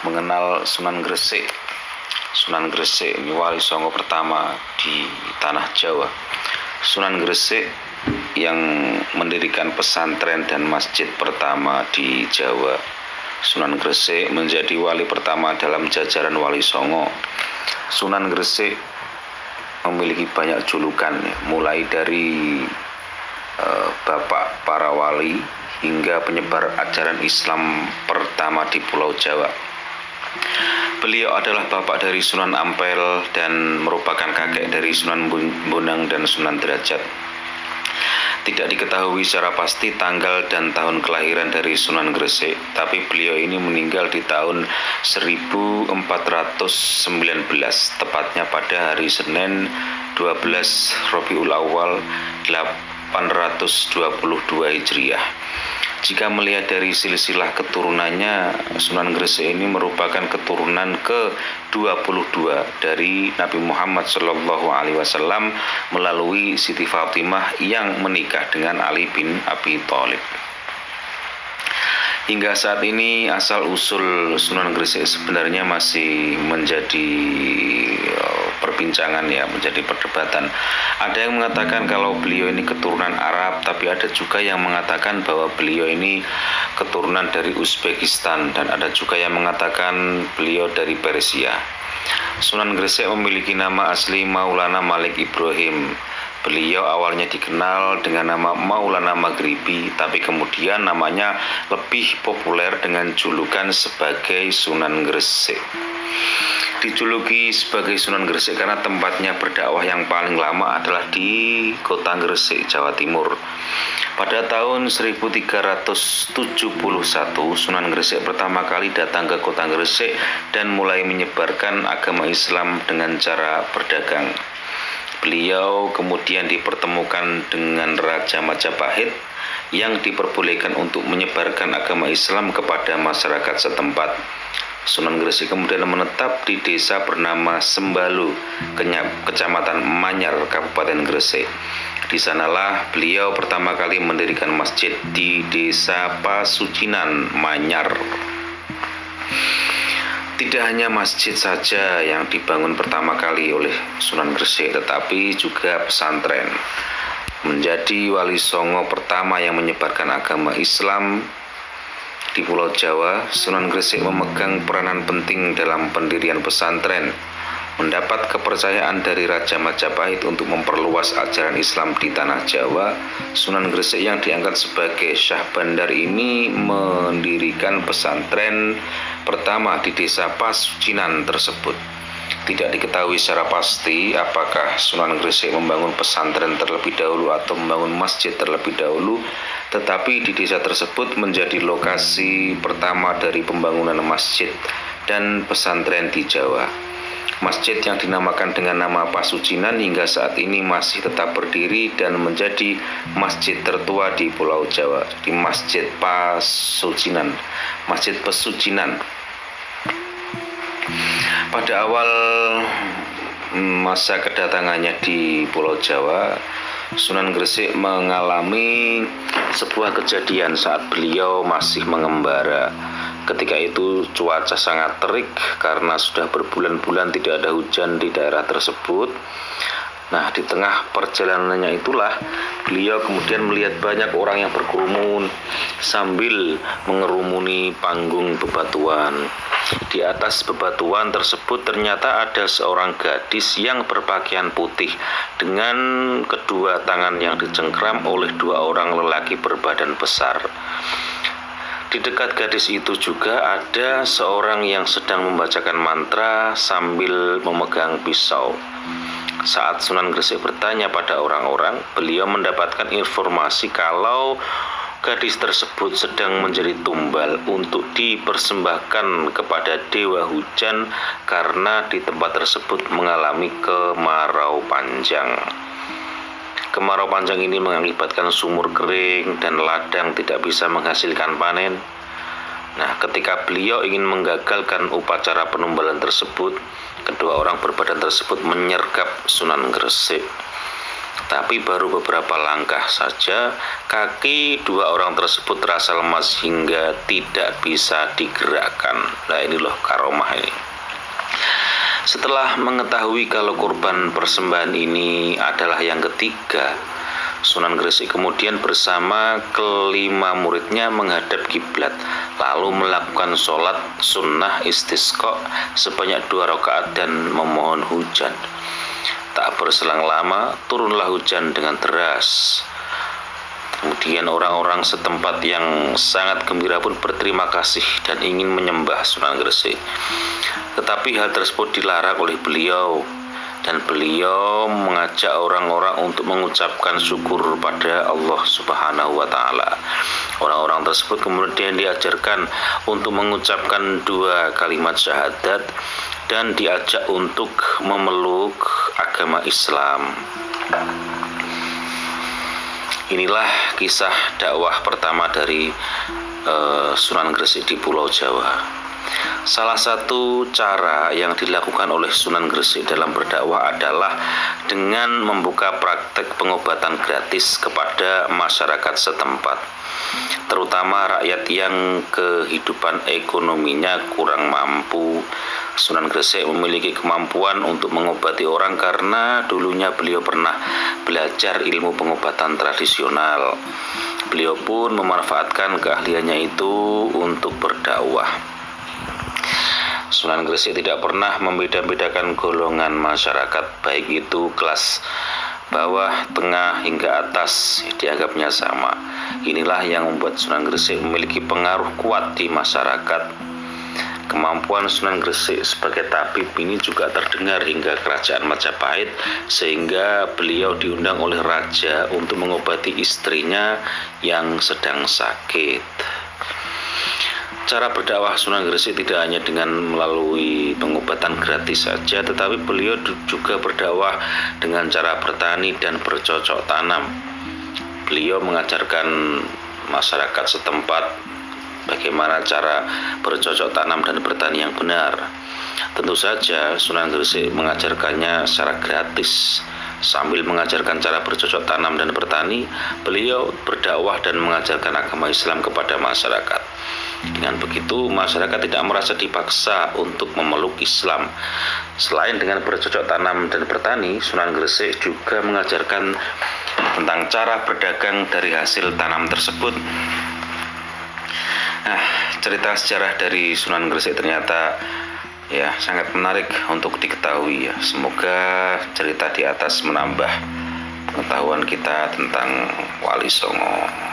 mengenal Sunan Gresik. Sunan Gresik ini wali songo pertama di tanah Jawa. Sunan Gresik yang mendirikan pesantren dan masjid pertama di Jawa. Sunan Gresik menjadi wali pertama dalam jajaran wali songo. Sunan Gresik memiliki banyak julukan, mulai dari bapak para wali hingga penyebar ajaran Islam pertama di Pulau Jawa. Beliau adalah bapak dari Sunan Ampel dan merupakan kakek dari Sunan Bonang dan Sunan Derajat. Tidak diketahui secara pasti tanggal dan tahun kelahiran dari Sunan Gresik, tapi beliau ini meninggal di tahun 1419, tepatnya pada hari Senin 12 Rabiul Awal 822 Hijriah. Jika melihat dari silsilah keturunannya, Sunan Gresik ini merupakan keturunan ke-22 dari Nabi Muhammad SAW melalui Siti Fatimah yang menikah dengan Ali bin Abi Thalib. Hingga saat ini asal-usul Sunan Gresik sebenarnya masih menjadi perbincangan, menjadi perdebatan. Ada yang mengatakan kalau beliau ini keturunan Arab, tapi ada juga yang mengatakan bahwa beliau ini keturunan dari Uzbekistan, dan ada juga yang mengatakan beliau dari Persia. Sunan Gresik memiliki nama asli Maulana Malik Ibrahim. Beliau awalnya dikenal dengan nama Maulana Maghribi, tapi kemudian namanya lebih populer dengan julukan sebagai Sunan Gresik. Dijuluki sebagai Sunan Gresik karena tempatnya berdakwah yang paling lama adalah di kota Gresik, Jawa Timur. Pada tahun 1371, Sunan Gresik pertama kali datang ke kota Gresik dan mulai menyebarkan agama Islam dengan cara berdagang. Beliau kemudian dipertemukan dengan Raja Majapahit yang diperbolehkan untuk menyebarkan agama Islam kepada masyarakat setempat. Sunan Gresik kemudian menetap di desa bernama Sembalu, Kecamatan Manyar, Kabupaten Gresik. Di sanalah beliau pertama kali mendirikan masjid di desa Pasucinan, Manyar. Tidak hanya masjid saja yang dibangun pertama kali oleh Sunan Gresik, tetapi juga pesantren. Menjadi wali songo pertama yang menyebarkan agama Islam di Pulau Jawa, Sunan Gresik memegang peranan penting dalam pendirian pesantren, mendapat kepercayaan dari Raja Majapahit untuk memperluas ajaran Islam di tanah Jawa. Sunan Gresik yang diangkat sebagai Syah Bandar ini mendirikan pesantren pertama di desa Pasucinan tersebut. Tidak diketahui secara pasti apakah Sunan Gresik membangun pesantren terlebih dahulu atau membangun masjid terlebih dahulu, tetapi di desa tersebut menjadi lokasi pertama dari pembangunan masjid dan pesantren di Jawa. Masjid yang dinamakan dengan nama Pasucinan hingga saat ini masih tetap berdiri dan menjadi masjid tertua di Pulau Jawa, di Masjid Pasucinan, Masjid Pesucinan. Pada awal masa kedatangannya di Pulau Jawa, Sunan Gresik mengalami sebuah kejadian saat beliau masih mengembara. Ketika itu cuaca sangat terik karena sudah berbulan-bulan tidak ada hujan di daerah tersebut. Nah, di tengah perjalanannya itulah beliau kemudian melihat banyak orang yang berkerumun sambil mengerumuni panggung bebatuan. Di atas bebatuan tersebut ternyata ada seorang gadis yang berpakaian putih dengan kedua tangan yang dicengkram oleh dua orang lelaki berbadan besar. Di dekat gadis itu juga ada seorang yang sedang membacakan mantra sambil memegang pisau. Saat Sunan Gresik bertanya pada orang-orang, beliau mendapatkan informasi kalau gadis tersebut sedang menjadi tumbal untuk dipersembahkan kepada Dewa Hujan karena di tempat tersebut mengalami kemarau panjang. Kemarau panjang ini mengakibatkan sumur kering dan ladang tidak bisa menghasilkan panen. Nah, ketika beliau ingin menggagalkan upacara penumbalan tersebut, kedua orang berbadan tersebut menyergap Sunan Gresik. Tapi baru beberapa langkah saja, kaki dua orang tersebut terasa lemas hingga tidak bisa digerakkan. Nah, ini loh karomah ini. Setelah mengetahui kalau kurban persembahan ini adalah yang ketiga, Sunan Gresik kemudian bersama kelima muridnya menghadap kiblat, lalu melakukan sholat sunnah istisqa sebanyak 2 rakaat dan memohon hujan. Tak berselang lama, turunlah hujan dengan deras. Kemudian orang-orang setempat yang sangat gembira pun berterima kasih dan ingin menyembah Sunan Gresik. Tetapi hal tersebut dilarang oleh beliau, dan beliau mengajak orang-orang untuk mengucapkan syukur pada Allah Subhanahu wa Ta'ala. Orang-orang tersebut kemudian diajarkan untuk mengucapkan 2 kalimat syahadat dan diajak untuk memeluk agama Islam. Inilah kisah dakwah pertama dari Sunan Gresik di Pulau Jawa. Salah satu cara yang dilakukan oleh Sunan Gresik dalam berdakwah adalah dengan membuka praktek pengobatan gratis kepada masyarakat setempat, terutama rakyat yang kehidupan ekonominya kurang mampu. Sunan Gresik memiliki kemampuan untuk mengobati orang karena dulunya beliau pernah belajar ilmu pengobatan tradisional. Beliau pun memanfaatkan keahliannya itu untuk berdakwah. Sunan Gresik tidak pernah membeda-bedakan golongan masyarakat, baik itu kelas bawah, tengah, hingga atas, dianggapnya sama. Inilah yang membuat Sunan Gresik memiliki pengaruh kuat di masyarakat. Kemampuan Sunan Gresik sebagai tabib ini juga terdengar hingga kerajaan Majapahit, sehingga beliau diundang oleh raja untuk mengobati istrinya yang sedang sakit. Cara berdakwah Sunan Gresik tidak hanya dengan melalui pengobatan gratis saja, tetapi beliau juga berdakwah dengan cara bertani dan bercocok tanam. Beliau mengajarkan masyarakat setempat bagaimana cara bercocok tanam dan bertani yang benar. Tentu saja Sunan Gresik mengajarkannya secara gratis. Sambil mengajarkan cara bercocok tanam dan bertani, beliau berdakwah dan mengajarkan agama Islam kepada masyarakat. Dengan begitu, masyarakat tidak merasa dipaksa untuk memeluk Islam. Selain dengan bercocok tanam dan bertani, Sunan Gresik juga mengajarkan tentang cara berdagang dari hasil tanam tersebut. Nah, cerita sejarah dari Sunan Gresik ternyata sangat menarik untuk diketahui ya. Semoga cerita di atas menambah pengetahuan kita tentang Wali Songo.